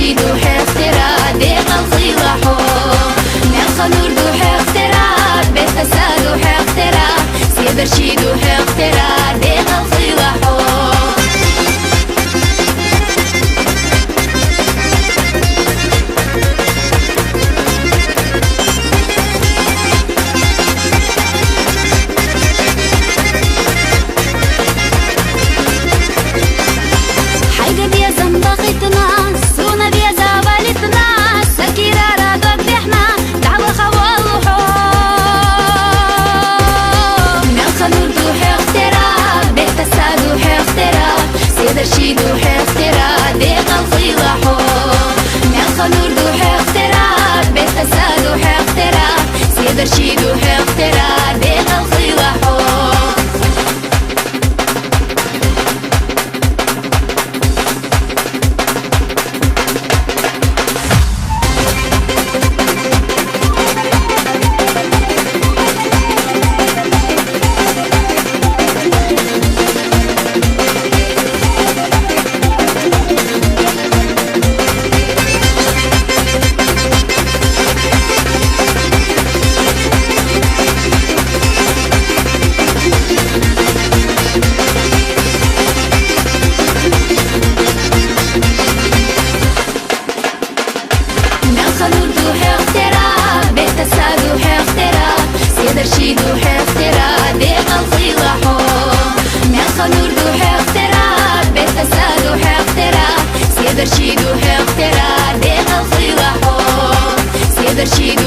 شيد وحاخترا ديق الخيلحو نلقى نور دو حاخترا بفساد وحاخترا سيد رشيد وحاخترا ديق الخيلحو رشيد وحاخترا ديق الخيلحو نلقى نور دو حاخترا بفساد وحاخترا سيد رشيد وحاخترا ديق الخيلحو رشيد وحاخترا ديق الخيلحو نلقى نور دو حاخترا بفساد وحاخترا سيد رشيد وحاخترا ديق الخيلحو سيد رشيد